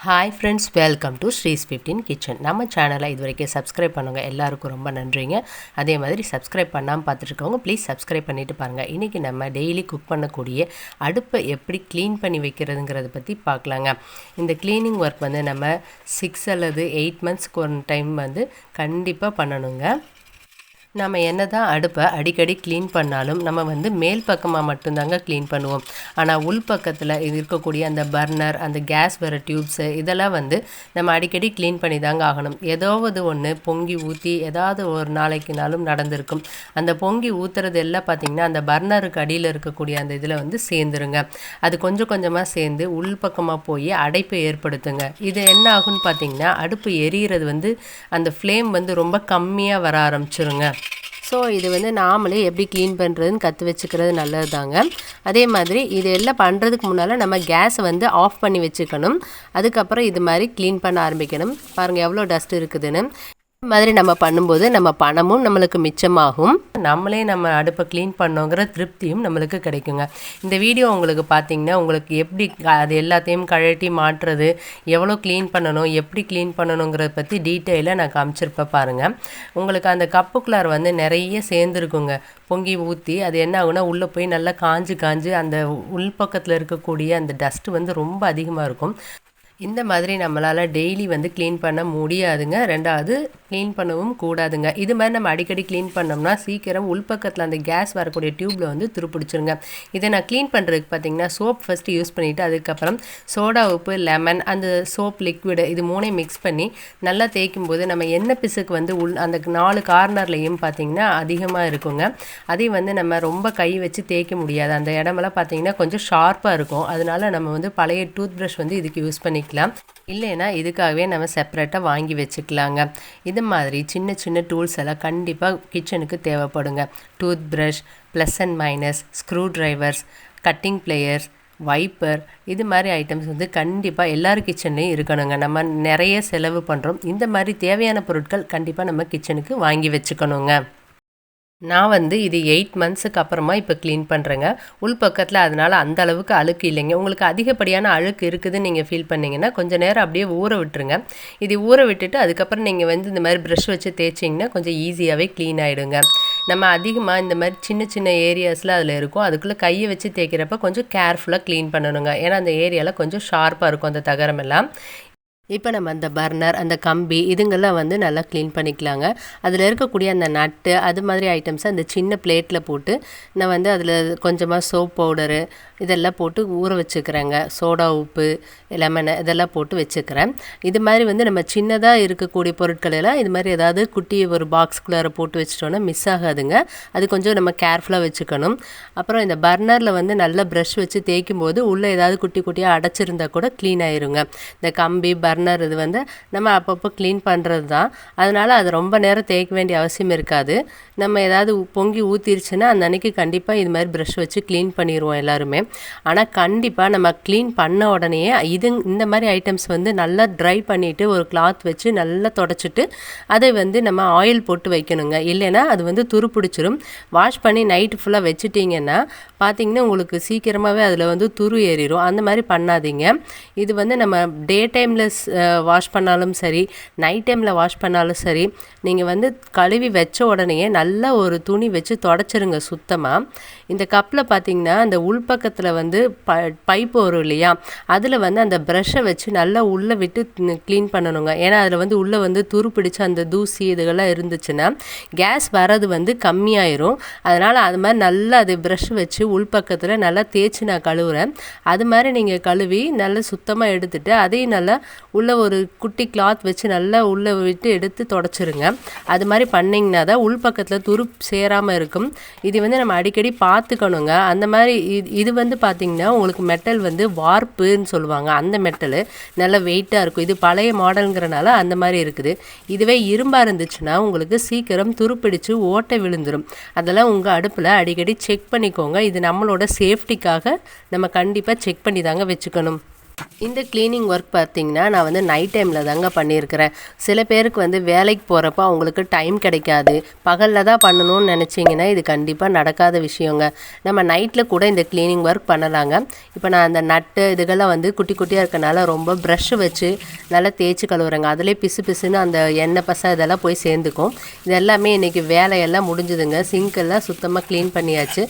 Hi friends, welcome to ஸ்ரீஸ் 15 kitchen. நம்ம சேனலை இது வரைக்கும் சப்ஸ்கிரைப் பண்ணுங்க. எல்லாருக்கும் ரொம்ப நன்றிங்க. அதே மாதிரி சப்ஸ்கிரைப் பண்ணாமல் பார்த்துட்ருக்கவங்க ப்ளீஸ் சப்ஸ்கிரைப் பண்ணிவிட்டு பாருங்கள். இன்றைக்கி நம்ம டெய்லி குக் பண்ணக்கூடிய அடுப்பை எப்படி க்ளீன் பண்ணி வைக்கிறதுங்கிறத பற்றி பார்க்கலாங்க. இந்த க்ளீனிங் ஒர்க் வந்து நம்ம 6 அல்லது 8 மந்த்ஸ்க்கு ஒரு டைம் வந்து கண்டிப்பாக பண்ணணுங்க. நம்ம என்ன தான் அடுப்பை அடிக்கடி க்ளீன் பண்ணாலும் நம்ம வந்து மேல் பக்கமாக மட்டும்தாங்க க்ளீன் பண்ணுவோம். ஆனால் உள் பக்கத்தில் இது இருக்கக்கூடிய அந்த பர்னர், அந்த கேஸ் வர டியூப்ஸு இதெல்லாம் வந்து நம்ம அடிக்கடி க்ளீன் பண்ணி தாங்க ஆகணும். ஏதாவது ஒன்று பொங்கி ஊற்றி ஏதாவது ஒரு நாளைக்குனாலும் நடந்திருக்கும். அந்த பொங்கி ஊற்றுறது எல்லாம் பார்த்திங்கன்னா அந்த பர்னருக்கு அடியில் இருக்கக்கூடிய அந்த இதில் வந்து சேர்ந்துருங்க. அது கொஞ்சம் கொஞ்சமாக சேர்ந்து உள் பக்கமாக போய் அடைப்பை ஏற்படுத்துங்க. இது என்ன ஆகுன்னு பார்த்திங்கன்னா அடுப்பு எரியிறது வந்து அந்த ஃப்ளேம் வந்து ரொம்ப கம்மியாக வர ஆரம்பிச்சிருங்க. ஸோ இது வந்து நாமளே எப்படி க்ளீன் பண்ணுறதுன்னு கற்று வச்சுக்கிறது நல்லது தாங்க. அதே மாதிரி இது எல்லாம் பண்ணுறதுக்கு முன்னால் நம்ம கேஸை வந்து ஆஃப் பண்ணி வச்சுக்கணும். அதுக்கப்புறம் இது மாதிரி க்ளீன் பண்ண ஆரம்பிக்கணும். பாருங்கள் எவ்வளோ டஸ்ட் இருக்குதுன்னு. இந்த மாதிரி நம்ம பண்ணும்போது நம்ம பணமும் நம்மளுக்கு மிச்சமாகும். நம்மளே நம்ம அடுப்பை க்ளீன் பண்ணோங்கிற திருப்தியும் நம்மளுக்கு கிடைக்குங்க. இந்த வீடியோ உங்களுக்கு பார்த்திங்கன்னா உங்களுக்கு எப்படி அது எல்லாத்தையும் கழட்டி மாட்டுறது, எவ்வளோ க்ளீன் பண்ணணும், எப்படி க்ளீன் பண்ணணுங்கிறத பற்றி டீட்டெயிலாக நான் காமிச்சிருப்பேன் பாருங்கள். உங்களுக்கு அந்த கப்புக்குள்ளார் வந்து நிறைய சேர்ந்துருக்குங்க. பொங்கி ஊற்றி அது என்ன ஆகுனா உள்ளே போய் நல்லா காஞ்சு அந்த உள்பக்கத்தில் இருக்கக்கூடிய அந்த டஸ்ட்டு வந்து ரொம்ப அதிகமாக இருக்கும். இந்த மாதிரி நம்மளால் டெய்லி வந்து க்ளீன் பண்ண முடியாதுங்க. ரெண்டாவது க்ளீன் பண்ணவும் கூடாதுங்க. இது மாதிரி நம்ம அடிக்கடி க்ளீன் பண்ணோம்னா சீக்கிரம் உள்பக்கத்தில் அந்த கேஸ் வரக்கூடிய டியூப்பில் வந்து துருப்பிடிச்சிருங்க. இதை நான் க்ளீன் பண்ணுறதுக்கு பார்த்திங்கன்னா சோப் ஃபஸ்ட்டு யூஸ் பண்ணிவிட்டு அதுக்கப்புறம் சோடா உப்பு, லெமன், அந்த சோப் லிக்விடு இது மூணையும் மிக்ஸ் பண்ணி நல்லா தேய்க்கும் போது நம்ம எண்ணெய் பிசுக்கு வந்து அந்த 4 கார்னர்லேயும் பார்த்திங்கன்னா அதிகமாக இருக்குங்க. அதையும் வந்து நம்ம ரொம்ப கை வச்சு தேய்க்க முடியாது. அந்த இடமெல்லாம் பார்த்திங்கன்னா கொஞ்சம் ஷார்ப்பாக இருக்கும். அதனால நம்ம வந்து பழைய டூத் ப்ரஷ் வந்து இதுக்கு யூஸ் பண்ணி இல்லைன்னா இதுக்காகவே நம்ம செப்பரேட்டாக வாங்கி வச்சுக்கலாங்க. இது மாதிரி சின்ன சின்ன டூல்ஸ் எல்லாம் கண்டிப்பாக கிச்சனுக்கு தேவைப்படுங்க. Toothbrush, plus and minus, screwdrivers, cutting pliers, wiper, இது மாதிரி ஐட்டம்ஸ் வந்து கண்டிப்பாக எல்லார் கிச்சன்லேயும் இருக்கணுங்க. நம்ம நிறைய செலவு பண்ணுறோம். இந்த மாதிரி தேவையான பொருட்கள் கண்டிப்பாக நம்ம கிச்சனுக்கு வாங்கி வச்சுக்கணுங்க. நான் வந்து இது 8 மந்த்ஸுக்கு அப்புறமா இப்போ க்ளீன் பண்ணுறேங்க. உள் பக்கத்தில் அதனால் அந்த அளவுக்கு அழுக்கு இல்லைங்க. உங்களுக்கு அதிகப்படியான அழுக்கு இருக்குதுன்னு நீங்கள் ஃபீல் பண்ணிங்கன்னா கொஞ்சம் நேரம் அப்படியே ஊற விட்டுருங்க. இது ஊற விட்டுட்டு அதுக்கப்புறம் நீங்கள் வந்து இந்த மாதிரி ப்ரஷ் வச்சு தேய்ச்சிங்கன்னா கொஞ்சம் ஈஸியாகவே க்ளீன் ஆகிடுங்க. நம்ம அதிகமாக இந்த மாதிரி சின்ன சின்ன ஏரியாஸில் அதில் இருக்கும். அதுக்குள்ளே கையை வச்சு தேய்க்கிறப்ப கொஞ்சம் கேர்ஃபுல்லாக க்ளீன் பண்ணணுங்க. ஏன்னா அந்த ஏரியாவில் கொஞ்சம் ஷார்ப்பாக இருக்கும் அந்த தகரமெல்லாம். இப்போ நம்ம அந்த பர்னர், அந்த கம்பி இதுங்கெல்லாம் வந்து நல்லா க்ளீன் பண்ணிக்கலாங்க. அதில் இருக்கக்கூடிய அந்த நட்டு அது மாதிரி ஐட்டம்ஸை அந்த சின்ன பிளேட்டில் போட்டு நான் வந்து அதில் கொஞ்சமாக சோப் பவுடரு இதெல்லாம் போட்டு ஊற வச்சுக்கிறேங்க. சோடா உப்பு, லெமனு இதெல்லாம் போட்டு வச்சுக்கிறேன். இது மாதிரி வந்து நம்ம சின்னதாக இருக்கக்கூடிய பொருட்களெல்லாம் இது மாதிரி ஏதாவது குட்டி ஒரு பாக்ஸ்குள்ளார போட்டு வச்சிட்டோன்னா மிஸ் ஆகாதுங்க. அது கொஞ்சம் நம்ம கேர்ஃபுல்லாக வச்சுக்கணும். அப்புறம் இந்த பர்னரில் வந்து நல்லா ப்ரஷ் வச்சு தேய்க்கும் போது உள்ளே ஏதாவது குட்டி குட்டியாக அடைச்சிருந்தா கூட க்ளீன் ஆயிருங்க. இந்த கம்பி பர்னர் இது வந்து நம்ம அப்பப்போ க்ளீன் பண்ணுறது தான். அதனால் அது ரொம்ப நேரம் தேய்க்க வேண்டிய அவசியம் இருக்காது. நம்ம ஏதாவது பொங்கி ஊற்றிருச்சுன்னா அந்த அன்றைக்கி கண்டிப்பாக இது மாதிரி ப்ரஷ் வச்சு க்ளீன் பண்ணிடுவோம் எல்லாருமே. ஆனால் கண்டிப்பாக நம்ம க்ளீன் பண்ண உடனே இந்த மாதிரி ஐட்டம்ஸ் வந்து நல்லா ட்ரை பண்ணிவிட்டு ஒரு கிளாத் வச்சு நல்லா தொடச்சிட்டு அதை வந்து நம்ம ஆயில் போட்டு வைக்கணுங்க. இல்லைன்னா அது வந்து துரு பிடிச்சிரும். வாஷ் பண்ணி நைட்டு ஃபுல்லாக வச்சுட்டிங்கன்னா பார்த்திங்கன்னா உங்களுக்கு சீக்கிரமாகவே அதில் வந்து துரு ஏறிடும். அந்த மாதிரி பண்ணாதீங்க. இது வந்து நம்ம டே டைமில் வாஷ் பண்ணாலும் சரி, நைட் டைமில் வாஷ் பண்ணாலும் சரி, நீங்கள் வந்து கழுவி வச்ச உடனே நல்லா ஒரு துணி வச்சு தொடச்சிருங்க சுத்தமாக. இந்த கப்பில் பார்த்திங்கன்னா அந்த உள்பக்கத்தில் வந்து பைப்பு வரும் இல்லையா, அதில் வந்து அந்த ப்ரஷ்ஷை வச்சு நல்லா உள்ளே விட்டு க்ளீன் பண்ணணுங்க. ஏன்னா அதில் வந்து உள்ளே வந்து துரு பிடிச்ச அந்த தூசி இதுகள்லாம் இருந்துச்சுன்னா கேஸ் வர்றது வந்து கம்மியாயிரும். அதனால் அது மாதிரி நல்லா அது ப்ரஷ் வச்சு உள்பக்கத்தில் நல்லா தேய்ச்சி நான் கழுவுறேன். அது மாதிரி நீங்கள் கழுவி நல்லா சுத்தமாக எடுத்துகிட்டு அதையும் நல்லா உள்ளே ஒரு குட்டி கிளாத் வச்சு நல்லா உள்ளே விட்டு எடுத்து தொடச்சிருங்க. அது மாதிரி பண்ணிங்கன்னா தான் உள்பக்கத்தில் துரு சேராமல் இருக்கும். இது வந்து நம்ம அடிக்கடி பார்த்துக்கணுங்க. அந்த மாதிரி இது வந்து பார்த்திங்கன்னா உங்களுக்கு மெட்டல் வந்து வார்ப்புன்னு சொல்லுவாங்க. அந்த மெட்டலு நல்லா வெயிட்டாக இருக்கும். இது பழைய மாடலுங்கிறனால அந்த மாதிரி இருக்குது. இதுவே இரும்பாக இருந்துச்சுன்னா உங்களுக்கு சீக்கிரம் துருப்பிடிச்சு ஓட்டை விழுந்துடும். அதெல்லாம் உங்கள் அடுப்பில் அடிக்கடி செக் பண்ணிக்கோங்க. இது நம்மளோட சேஃப்டிக்காக நம்ம கண்டிப்பாக செக் பண்ணி தாங்க வச்சுக்கணும். இந்த க்ளீனிங் ஒர்க் பார்த்திங்கன்னா நான் வந்து நைட் டைமில் தாங்க பண்ணியிருக்கிறேன். சில பேருக்கு வந்து வேலைக்கு போகிறப்போ அவங்களுக்கு டைம் கிடைக்காது. பகலில் தான் பண்ணணும்னு நினச்சிங்கன்னா இது கண்டிப்பாக நடக்காத விஷயங்க. நம்ம நைட்டில் கூட இந்த க்ளீனிங் ஒர்க் பண்ணலாங்க. இப்போ நான் அந்த நட்டு இதுகெல்லாம் வந்து குட்டி குட்டியாக இருக்கனால ரொம்ப ப்ரஷ்ஷு வச்சு நல்லா தேய்ச்சி கழுவுறேங்க. அதிலே பிசு பிசுன்னு அந்த எண்ணெய் பசை இதெல்லாம் போய் சேர்ந்துக்கும். இது எல்லாமே இன்றைக்கி வேலையெல்லாம் முடிஞ்சுதுங்க. சிங்க்கெல்லாம் சுத்தமாக க்ளீன் பண்ணியாச்சு.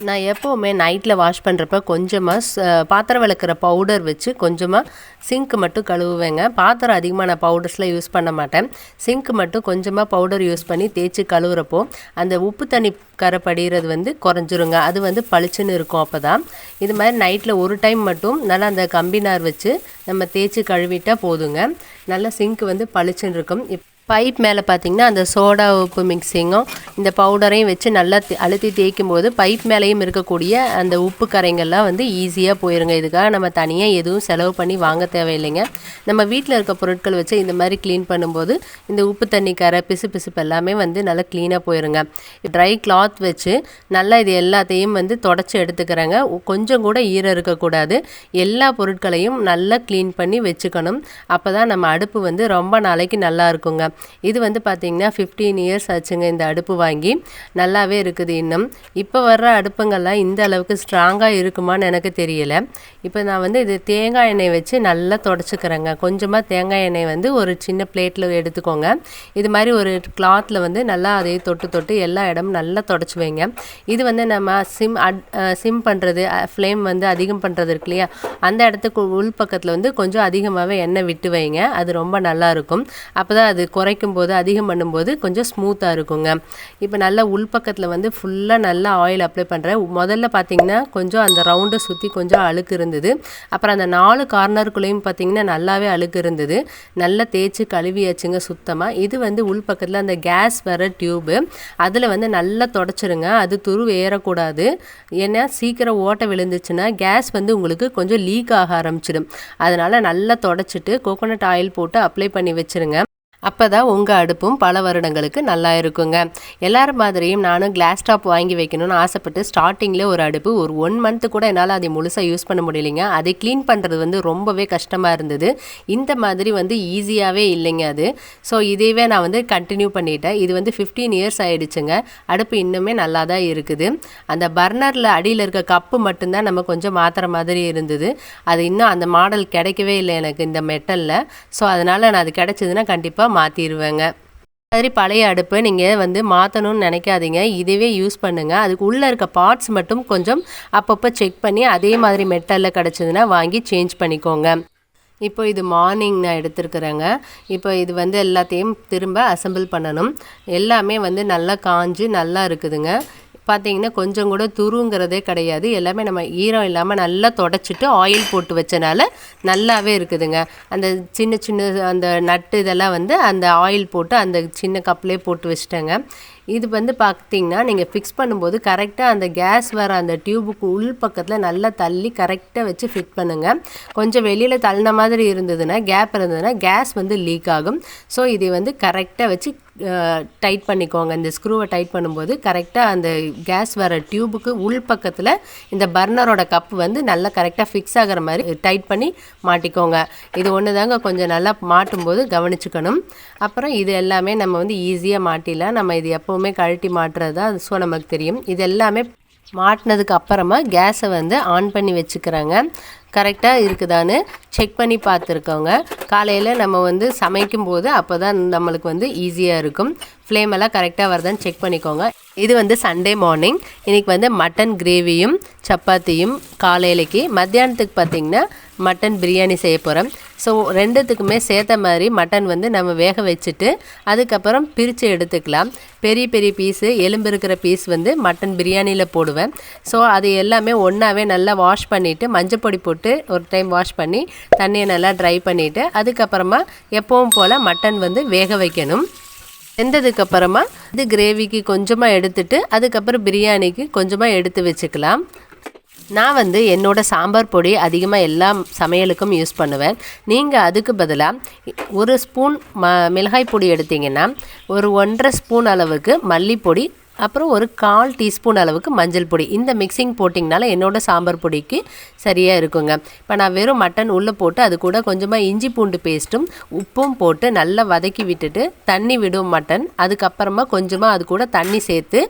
நான் எப்போவுமே நைட்டில் வாஷ் பண்ணுறப்ப கொஞ்சமாக பாத்திரம் விளக்குற பவுடர் வச்சு கொஞ்சமாக சிங்க்கு மட்டும் கழுவுவேங்க. பாத்திரம் அதிகமாக நான் பவுடர்ஸ்லாம் யூஸ் பண்ண மாட்டேன். சிங்க்கு மட்டும் கொஞ்சமாக பவுடர் யூஸ் பண்ணி தேய்ச்சி கழுவுறப்போ அந்த உப்பு தண்ணி கரை படிகிறது வந்து குறைஞ்சிருங்க. அது வந்து பளிச்சுன்னு இருக்கும். அப்போ தான் இது மாதிரி நைட்டில் ஒரு டைம் மட்டும் நல்லா அந்த கம்பி நார் வச்சு நம்ம தேய்ச்சி கழுவிட்டால் போதுங்க. நல்லா சிங்க்கு வந்து பளிச்சுன்னு இருக்கும். பைப் மேலே பார்த்திங்கன்னா அந்த சோடா உப்பு மிக்சிங்கும் இந்த பவுடரையும் வச்சு நல்லா அழுத்தி தேய்க்கும் போது பைப் மேலேயும் இருக்கக்கூடிய அந்த உப்பு கரைங்கள்லாம் வந்து ஈஸியாக போயிருங்க. இதுக்காக நம்ம தனியாக எதுவும் செலவு பண்ணி வாங்க தேவையில்லைங்க. நம்ம வீட்டில் இருக்க பொருட்கள் வச்சு இந்த மாதிரி க்ளீன் பண்ணும்போது இந்த உப்பு தண்ணி கரை பிசுப்பு எல்லாமே வந்து நல்லா க்ளீனாக போயிருங்க. ட்ரை கிளாத் வச்சு நல்லா இது எல்லாத்தையும் வந்து தொடச்சி எடுத்துக்கிறேங்க. கொஞ்சம் கூட ஈரம் இருக்கக்கூடாது. எல்லா பொருட்களையும் நல்லா க்ளீன் பண்ணி வச்சுக்கணும். அப்போ தான் நம்ம அடுப்பு வந்து ரொம்ப நாளைக்கு நல்லா இருக்குங்க. இது வந்து பார்த்திங்கன்னா 15 இயர்ஸ் ஆச்சுங்க இந்த அடுப்பு வாங்கி. நல்லாவே இருக்குது. இன்னும் இப்போ வர்ற அடுப்புங்கள்லாம் இந்த அளவுக்கு ஸ்ட்ராங்காக இருக்குமான்னு எனக்கு தெரியல. இப்போ நான் வந்து இது தேங்காய் எண்ணெய் வச்சு நல்லா தொடச்சிக்கிறேங்க. கொஞ்சமாக தேங்காய் எண்ணெய் வந்து ஒரு சின்ன பிளேட்டில் எடுத்துக்கோங்க. இது மாதிரி ஒரு கிளாத்தில் வந்து நல்லா அதை தொட்டு எல்லா இடமும் நல்லா தொடச்சி வைங்க. இது வந்து நம்ம சிம் பண்ணுறது ஃப்ளேம் வந்து அதிகம் பண்ணுறது இருக்கு இல்லையா, அந்த இடத்துக்கு உள் பக்கத்தில் வந்து கொஞ்சம் அதிகமாகவே எண்ணெய் விட்டு வைங்க. அது ரொம்ப நல்லாயிருக்கும். அப்போ தான் அது குறைக்கும் போது அதிகம் பண்ணும்போது கொஞ்சம் ஸ்மூத்தாக இருக்குங்க. இப்போ நல்லா உள்பக்கத்தில் வந்து ஃபுல்லாக நல்லா ஆயில் அப்ளை பண்ணுறேன். முதல்ல பார்த்திங்கன்னா கொஞ்சம் அந்த ரவுண்டை சுற்றி கொஞ்சம் அழுக்கு இருந்தது. அப்புறம் அந்த 4 கார்னருக்குள்ளேயும் பார்த்திங்கன்னா நல்லாவே அழுக்கு இருந்தது. நல்லா தேய்ச்சி கழுவியாச்சுங்க சுத்தமாக. இது வந்து உள்பக்கத்தில் அந்த கேஸ் வர டியூபு, அதில் வந்து நல்லா தொடச்சிருங்க. அது துரு ஏறக்கூடாது. ஏன்னா சீக்கிரம் ஓட்டை விழுந்துச்சுன்னா கேஸ் வந்து உங்களுக்கு கொஞ்சம் லீக் ஆக ஆரம்பிச்சிடும். அதனால் நல்லா தொடச்சிட்டு கோகோனட் ஆயில் போட்டு அப்ளை பண்ணி வச்சுருங்க. அப்போ தான் உங்கள் அடுப்பும் பல வருடங்களுக்கு நல்லா இருக்குங்க. எல்லாரும் மாதிரியும் நானும் கிளாஸ் டாப் வாங்கி வைக்கணும்னு ஆசைப்பட்டு ஸ்டார்டிங்கில் ஒரு அடுப்பு ஒரு 1 மந்த்து கூட என்னால் அதை முழுசாக யூஸ் பண்ண முடியலைங்க. அதை க்ளீன் பண்ணுறது வந்து ரொம்பவே கஷ்டமாக இருந்தது. இந்த மாதிரி வந்து ஈஸியாகவே இல்லைங்க அது. ஸோ இதையவே நான் வந்து கண்டினியூ பண்ணிட்டேன். இது வந்து 15 இயர்ஸ் ஆகிடுச்சுங்க. அடுப்பு இன்னுமே நல்லா தான் இருக்குது. அந்த பர்னரில் அடியில் இருக்க கப்பு மட்டும்தான் நம்ம கொஞ்சம் மாற்றுற மாதிரி இருந்தது. அது இன்னும் அந்த மாடல் கிடைக்கவே இல்லை எனக்கு இந்த மெட்டலில். ஸோ அதனால் நான் அது கிடச்சிதுன்னா கண்டிப்பாக மாற்றிடுவேங்க. மாதிரி பழைய அடுப்பு நீங்கள் வந்து மாற்றணும்னு நினைக்காதீங்க. இதுவே யூஸ் பண்ணுங்கள். அதுக்கு உள்ளே இருக்க பார்ட்ஸ் மட்டும் கொஞ்சம் அப்பப்போ செக் பண்ணி அதே மாதிரி மெட்டலில் கிடச்சிதுன்னா வாங்கி சேஞ்ச் பண்ணிக்கோங்க. இப்போ இது மார்னிங் நான் எடுத்துருக்குறேங்க. இப்போ இது வந்து எல்லாத்தையும் திரும்ப அசெம்பிள் பண்ணணும். எல்லாமே வந்து நல்லா காஞ்சு நல்லா இருக்குதுங்க. பார்த்தீங்கன்னா கொஞ்சம் கூட துருங்கிறதே கிடையாது. எல்லாமே நம்ம ஈரம் இல்லாமல் நல்லா தொடச்சிட்டு ஆயில் போட்டு வச்சனால நல்லாவே இருக்குதுங்க. அந்த சின்ன அந்த நட்டு இதெல்லாம் வந்து அந்த ஆயில் போட்டு அந்த சின்ன கப்லேயே போட்டு வச்சிட்டேங்க. இது வந்து பார்த்திங்கன்னா நீங்கள் ஃபிக்ஸ் பண்ணும்போது கரெக்டாக அந்த கேஸ் வர அந்த டியூபுக்கு உள் பக்கத்தில் நல்லா தள்ளி கரெக்டாக வச்சு ஃபிட் பண்ணுங்கள். கொஞ்சம் வெளியில் தள்ளின மாதிரி இருந்ததுன்னா கேப் இருந்ததுன்னா கேஸ் வந்து லீக் ஆகும். ஸோ இதை வந்து கரெக்டாக வச்சு டைட் பண்ணிக்கோங்க. இந்த ஸ்க்ரூவை டைட் பண்ணும்போது கரெக்டாக அந்த கேஸ் வர டியூபுக்கு உள் பக்கத்தில் இந்த பர்னரோட கப்பு வந்து நல்லா கரெக்டாக ஃபிக்ஸ் ஆகிற மாதிரி டைட் பண்ணி மாட்டிக்கோங்க. இது ஒன்று தாங்க கொஞ்சம் நல்லா மாட்டும்போது கவனிச்சுக்கணும். அப்புறம் இது எல்லாமே நம்ம வந்து ஈஸியாக மாட்டிடலாம். நம்ம இது எப்போவுமே கழட்டி மாட்டுறது தான். ஸோ நமக்கு தெரியும். இது எல்லாமே மாட்டினதுக்கு அப்புறமா கேஸை வந்து ஆன் பண்ணி வச்சுக்கிறாங்க. கரெக்டாக இருக்குதான்னு செக் பண்ணி பார்த்துருக்கோங்க. காலையில் நம்ம வந்து சமைக்கும்போது அப்போ தான் நம்மளுக்கு வந்து ஈஸியாக இருக்கும். ஃப்ளேம் எல்லாம் கரெக்டாக வருதான்னு செக் பண்ணிக்கோங்க. இது வந்து சண்டே மார்னிங். இன்றைக்கி வந்து மட்டன் கிரேவியும் சப்பாத்தியும் காலையிலைக்கு. மத்தியானத்துக்கு பார்த்திங்கன்னா மட்டன் பிரியாணி செய்ய போகிறேன். ஸோ ரெண்டுத்துக்குமே சேர்த்த மாதிரி மட்டன் வந்து நம்ம வேக வச்சுட்டு அதுக்கப்புறம் பிரித்து எடுத்துக்கலாம். பெரிய பீஸு எலும்பு இருக்கிற பீஸ் வந்து மட்டன் பிரியாணியில் போடுவேன். ஸோ அது எல்லாமே ஒன்றாவே நல்லா வாஷ் பண்ணிவிட்டு மஞ்சப்பொடி போட்டு ஒரு டைம் வாஷ் பண்ணி தண்ணியை நல்லா ட்ரை பண்ணிவிட்டு அதுக்கப்புறமா எப்பவும் போல் மட்டன் வந்து வேக வைக்கணும். வெந்ததுக்கப்புறமா இது கிரேவிக்கு கொஞ்சமாக எடுத்துட்டு அதுக்கப்புறம் பிரியாணிக்கு கொஞ்சமாக எடுத்து வச்சுக்கலாம். நான் வந்து என்னோடய சாம்பார் பொடி அதிகமாக எல்லா சமையலுக்கும் யூஸ் பண்ணுவேன். நீங்கள் அதுக்கு பதிலாக 1 ஸ்பூன் மிளகாய் பொடி எடுத்திங்கன்னா ஒரு 1.5 ஸ்பூன் அளவுக்கு மல்லிப்பொடி அப்புறம் ஒரு 1/4 டீஸ்பூன் அளவுக்கு மஞ்சள் பொடி. இந்த மிக்சிங் போட்டிங்கனால என்னோடய சாம்பார் பொடிக்கு சரியாக இருக்குங்க. இப்போ நான் வெறும் மட்டன் உள்ளே போட்டு அது கூட கொஞ்சமாக இஞ்சி பூண்டு பேஸ்ட்டும் உப்பும் போட்டு நல்லா வதக்கி விட்டுட்டு தண்ணி விடும் மட்டன். அதுக்கப்புறமா கொஞ்சமாக அது கூட தண்ணி சேர்த்து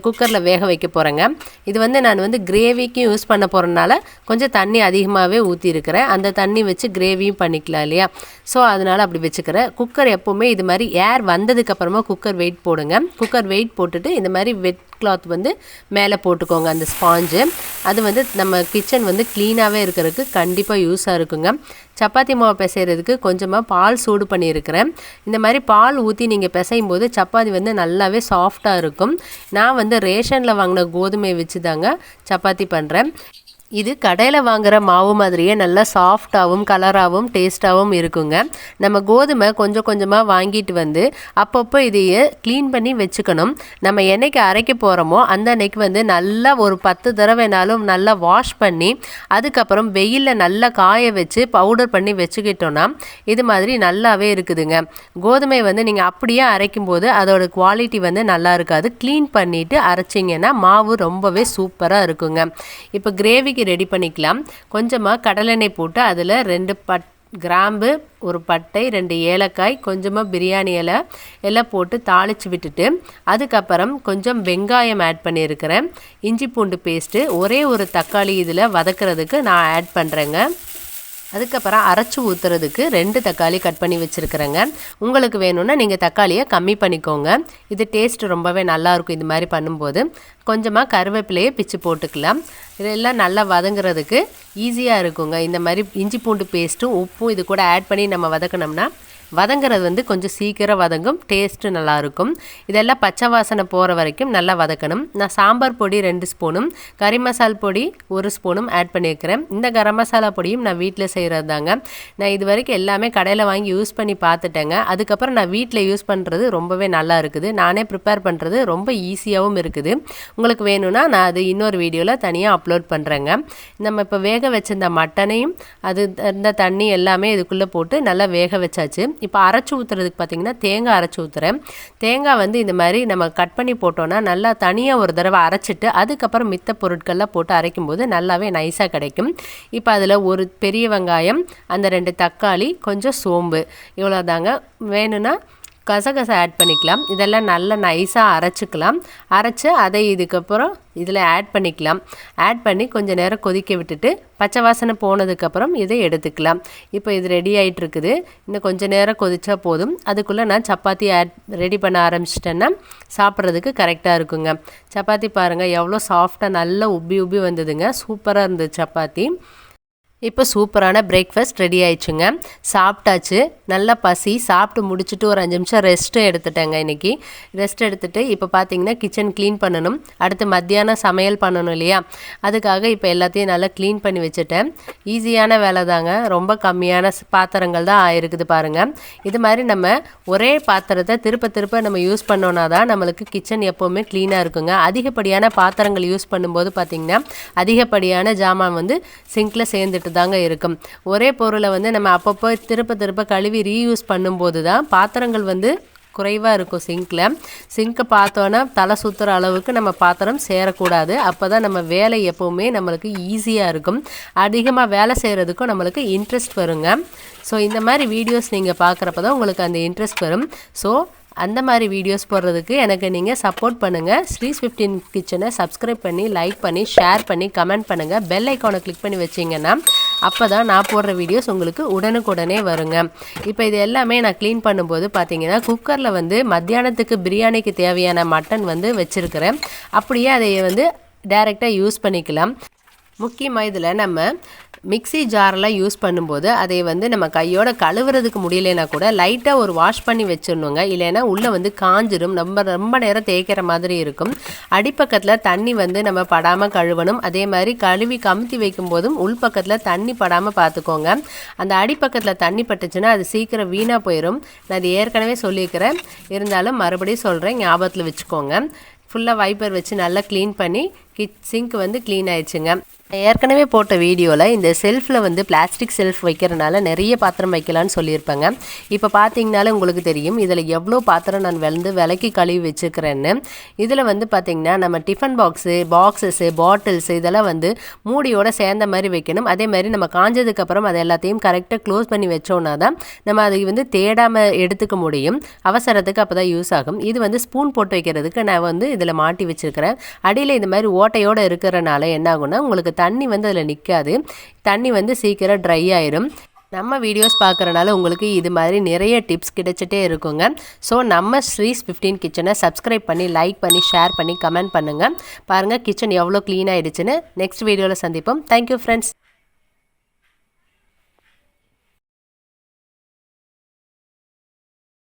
குக்கரில் வேக வைக்க போகிறேங்க. இது வந்து நான் வந்து கிரேவிக்கு யூஸ் பண்ண போகிறனால கொஞ்சம் தண்ணி அதிகமாகவே ஊற்றிருக்கிறேன். அந்த தண்ணி வச்சு கிரேவியும் பண்ணிக்கலாம் இல்லையா? ஸோ அதனால் அப்படி வச்சுக்கிறேன். குக்கர் எப்போவுமே இது மாதிரி ஏர் வந்ததுக்கப்புறமா குக்கர் வெயிட் போடுங்க. குக்கர் வெயிட் போட்டுட்டு இந்த மாதிரி வெட் கிளாத் வந்து மேலே போட்டுக்கோங்க. அந்த ஸ்பாஞ்சு அது வந்து நம்ம கிச்சன் வந்து க்ளீனாகவே இருக்கிறதுக்கு கண்டிப்பாக யூஸாக இருக்குங்க. சப்பாத்தி மாவு பிசைகிறதுக்கு கொஞ்சமாக பால் சூடு பண்ணியிருக்கிறேன். இந்த மாதிரி பால் ஊற்றி நீங்கள் பிசையும் போது சப்பாத்தி வந்து நல்லாவே சாஃப்டாக இருக்கும். நான் வந்து ரேஷனில் வாங்கின கோதுமை வச்சு தாங்க சப்பாத்தி பண்ணுறேன். இது கடையில் வாங்குகிற மாவு மாதிரியே நல்லா சாஃப்டாகவும் கலராகவும் டேஸ்ட்டாகவும் இருக்குங்க. நம்ம கோதுமை கொஞ்சம் கொஞ்சமாக வாங்கிட்டு வந்து அப்பப்போ இதையே க்ளீன் பண்ணி வச்சுக்கணும். நம்ம என்னைக்கு அரைக்க போகிறோமோ அந்த அன்னைக்கு வந்து நல்லா ஒரு 10 தடவைனாலும் நல்லா வாஷ் பண்ணி அதுக்கப்புறம் வெயிலில் நல்லா காய வச்சு பவுடர் பண்ணி வச்சுக்கிட்டோன்னா இது மாதிரி நல்லாவே இருக்குதுங்க. கோதுமை வந்து நீங்கள் அப்படியே அரைக்கும் போது அதோட குவாலிட்டி வந்து நல்லா இருக்காது. க்ளீன் பண்ணிவிட்டு அரைச்சிங்கன்னா மாவு ரொம்பவே சூப்பராக இருக்குங்க. இப்போ கிரேவிக்கு ரெடி பண்ணிக்கலாம். கொஞ்சமாக கடலெண்ணெய் போட்டு அதில் 2 கிராம்பு, ஒரு பட்டை, 2 ஏலக்காய், கொஞ்சமாக பிரியாணி இலை எல்லாம் போட்டு தாளித்து விட்டுட்டு அதுக்கப்புறம் கொஞ்சம் வெங்காயம் ஆட் பண்ணியிருக்கிறேன். இஞ்சி பூண்டு பேஸ்ட்டு, ஒரே ஒரு தக்காளி இதில் வதக்கிறதுக்கு நான் ஆட் பண்ணுறேங்க. அதுக்கப்புறம் அரைச்சி ஊற்றுறதுக்கு 2 தக்காளி கட் பண்ணி வச்சுருக்கிறேங்க. உங்களுக்கு வேணும்னா நீங்கள் தக்காளியை கம்மி பண்ணிக்கோங்க. இது டேஸ்ட் ரொம்பவே நல்லாயிருக்கும். இது மாதிரி பண்ணும்போது கொஞ்சமாக கருவேப்பிலையை பிச்சு போட்டுக்கலாம். இதெல்லாம் நல்லா வதங்குறதுக்கு ஈஸியாக இருக்குங்க. இந்த மாதிரி இஞ்சி பூண்டு பேஸ்ட்டும் உப்பும் இது கூட ஆட் பண்ணி நம்ம வதக்கினோம்னா வதங்கிறது வந்து கொஞ்சம் சீக்கிரம் வதங்கும், டேஸ்ட்டு நல்லாயிருக்கும். இதெல்லாம் பச்சை வாசனை போகிற வரைக்கும் நல்லா வதக்கணும். நான் சாம்பார் பொடி 2 ஸ்பூனும் கறி மசால் பொடி 1 ஸ்பூனும் ஆட் பண்ணியிருக்கிறேன். இந்த கரம் மசாலா பொடியும் நான் வீட்டில் செய்கிறது தாங்க. நான் இது வரைக்கும் எல்லாமே கடையில் வாங்கி யூஸ் பண்ணி பார்த்துட்டேங்க. அதுக்கப்புறம் நான் வீட்டில் யூஸ் பண்ணுறது ரொம்பவே நல்லா இருக்குது. நானே ப்ரிப்பேர் பண்ணுறது ரொம்ப ஈஸியாகவும் இருக்குது. உங்களுக்கு வேணும்னா நான் அது இன்னொரு வீடியோவில் தனியாக அப்லோட் பண்ணுறேங்க. நம்ம இப்போ வேக வச்சிருந்த மட்டனையும் இந்த தண்ணி எல்லாமே இதுக்குள்ளே போட்டு நல்லா வேக வச்சாச்சு. இப்போ அரைச்சி ஊற்றுறதுக்கு பார்த்திங்கன்னா தேங்காய் அரைச்சி ஊற்றுறேன். தேங்காய் வந்து இந்த மாதிரி நம்ம கட் பண்ணி போட்டோன்னா நல்லா தனியாக ஒரு தடவை அரைச்சிட்டு அதுக்கப்புறம் மித்த பொருட்கள்லாம் போட்டு அரைக்கும்போது நல்லாவே நைஸாக கிடைக்கும். இப்போ அதில் ஒரு பெரிய வெங்காயம், அந்த 2 தக்காளி, கொஞ்சம் சோம்பு, இவ்வளோ தாங்க. வேணும்னா கசகசா ஆட் பண்ணிக்கலாம். இதெல்லாம் நல்லா நைஸாக அரைச்சிக்கலாம். அரைச்சி அதை இதுக்கப்புறம் இதில் ஆட் பண்ணிக்கலாம். ஆட் பண்ணி கொஞ்சம் நேரம் கொதிக்க விட்டுட்டு பச்சை வாசனை போனதுக்கப்புறம் இதை எடுத்துக்கலாம். இப்போ இது ரெடி ஆகிட்டுருக்குது. இன்னும் கொஞ்சம் நேரம் கொதிச்சா போதும். அதுக்குள்ளே நான் சப்பாத்தி ரெடி பண்ண ஆரம்பிச்சிட்டேன்னா சாப்பிட்றதுக்கு கரெக்டாக இருக்குங்க. சப்பாத்தி பாருங்கள் எவ்வளோ சாஃப்டாக நல்லா உப்பி உப்பி வந்ததுங்க. சூப்பராக இருந்தது சப்பாத்தி. இப்போ சூப்பரான பிரேக்ஃபாஸ்ட் ரெடி ஆயிடுச்சுங்க. சாப்பிட்டாச்சு. நல்லா பசி. சாப்பிட்டு முடிச்சுட்டு ஒரு 5 நிமிஷம் ரெஸ்ட்டும் எடுத்துட்டேங்க. இன்றைக்கி ரெஸ்ட் எடுத்துகிட்டு இப்போ பார்த்தீங்கன்னா கிச்சன் க்ளீன் பண்ணணும். அடுத்து மத்தியானம் சமையல் பண்ணணும் இல்லையா? அதுக்காக இப்போ எல்லாத்தையும் நல்லா க்ளீன் பண்ணி வச்சுட்டேன். ஈஸியான வேலை தாங்க. ரொம்ப கம்மியான பாத்திரங்கள் தான் ஆயிருக்குது பாருங்கள். இது மாதிரி நம்ம ஒரே பாத்திரத்தை திருப்ப திருப்ப நம்ம யூஸ் பண்ணோன்னா தான் நம்மளுக்கு கிச்சன் எப்போவுமே க்ளீனாக இருக்குங்க. அதிகப்படியான பாத்திரங்கள் யூஸ் பண்ணும்போது பார்த்திங்கன்னா அதிகப்படியான ஜாமான் வந்து சிங்கில் சேர்ந்துட்டு தாங்க இருக்கும். ஒரே பொருளை வந்து நம்ம அப்பப்போ திருப்ப கழுவி ரீயூஸ் பண்ணும்போது தான் பாத்திரங்கள் வந்து குறைவாக இருக்கும் சிங்க்கை பார்த்தோன்னா தலை சுற்றுற அளவுக்கு நம்ம பாத்திரம் சேரக்கூடாது. அப்போ தான் நம்ம வேலை எப்போவுமே நம்மளுக்கு ஈஸியாக இருக்கும். அதிகமாக வேலை செய்கிறதுக்கும் நம்மளுக்கு இன்ட்ரெஸ்ட் வருங்க. ஸோ இந்த மாதிரி வீடியோஸ் நீங்கள் பார்க்குறப்ப தான் உங்களுக்கு அந்த இன்ட்ரெஸ்ட் வரும். ஸோ அந்த மாதிரி வீடியோஸ் போடுறதுக்கு எனக்கு நீங்கள் சப்போர்ட் பண்ணுங்கள். ஸ்ரீஸ் 15 கிச்சனை சப்ஸ்கிரைப் பண்ணி லைக் பண்ணி ஷேர் பண்ணி கமெண்ட் பண்ணுங்கள். பெல் ஐக்கானை கிளிக் பண்ணி வச்சிங்கன்னா அப்போ தான் நான் போடுற வீடியோஸ் உங்களுக்கு உடனுக்குடனே வருங்க. இப்போ இது எல்லாமே நான் க்ளீன் பண்ணும்போது பார்த்தீங்கன்னா குக்கரில் வந்து மத்தியானத்துக்கு பிரியாணிக்கு தேவையான மட்டன் வந்து வச்சுருக்கிறேன். அப்படியே அதை வந்து டைரெக்டாக யூஸ் பண்ணிக்கலாம். முக்கியமாக இதில் நம்ம மிக்ஸி ஜாரெலாம் யூஸ் பண்ணும்போது அதை வந்து நம்ம கையோட கழுவுறதுக்கு முடியலைன்னா கூட லைட்டாக ஒரு வாஷ் பண்ணி வச்சிடணுங்க. இல்லைன்னா உள்ளே வந்து காஞ்சிரும். ரொம்ப நேரம் தேய்க்கிற மாதிரி இருக்கும். அடிப்பக்கத்தில் தண்ணி வந்து நம்ம படாமல் கழுவணும். அதே மாதிரி கழுவி கமுத்தி வைக்கும்போதும் உள்பக்கத்தில் தண்ணி படாமல் பார்த்துக்கோங்க. அந்த அடிப்பக்கத்தில் தண்ணி பட்டுச்சுன்னா அது சீக்கிரம் வீணாக போயிடும். நான் அது ஏற்கனவே சொல்லியிருக்கிறேன். இருந்தாலும் மறுபடியும் சொல்கிறேன், ஞாபகத்தில் வச்சுக்கோங்க. ஃபுல்லாக வைப்பர் வச்சு நல்லா க்ளீன் பண்ணி சிங்க் வந்து க்ளீன் ஆயிடுச்சுங்க. ஏற்கனவே போட்ட வீடியோவில் இந்த செல்ஃபில் வந்து பிளாஸ்டிக் செல்ஃப் வைக்கிறனால நிறைய பாத்திரம் வைக்கலான்னு சொல்லியிருப்பேங்க. இப்போ பார்த்தீங்கனாலே உங்களுக்கு தெரியும் இதில் எவ்வளோ பாத்திரம் நான் விலக்கி கழுவி வச்சுக்கிறேன்னு. இதில் வந்து பார்த்திங்கன்னா நம்ம டிஃபன் பாக்ஸஸ்ஸு பாட்டில்ஸு இதெல்லாம் வந்து மூடியோட சேர்ந்த மாதிரி வைக்கணும். அதே மாதிரி நம்ம காஞ்சதுக்கப்புறம் அதை எல்லாத்தையும் கரெக்டாக க்ளோஸ் பண்ணி வச்சோன்னா தான் நம்ம அதை வந்து தேடாமல் எடுத்துக்க முடியும். அவசரத்துக்கு அப்போ தான் யூஸ் ஆகும். இது வந்து ஸ்பூன் போட்டு வைக்கிறதுக்கு நான் வந்து இதில் மாட்டி வச்சுருக்கிறேன். அடியில் இந்த மாதிரி ஓட்டையோடு இருக்கிறனால என்ன ஆகும்னா உங்களுக்கு தண்ணி வந்து அதில் நிற்காது. தண்ணி வந்து சீக்கிரம் ட்ரை ஆயிடும். நம்ம வீடியோஸ் பார்க்குறனால உங்களுக்கு இது மாதிரி நிறைய டிப்ஸ் கிடைச்சிட்டே இருக்குங்க. ஸோ நம்ம ஸ்ரீஸ் 15 கிச்சனை சப்ஸ்கிரைப் பண்ணி லைக் பண்ணி ஷேர் பண்ணி கமெண்ட் பண்ணுங்கள். பாருங்கள் கிச்சன் எவ்வளோ க்ளீன் ஆகிடுச்சுன்னு. நெக்ஸ்ட் வீடியோவில் சந்திப்போம். Thank you friends.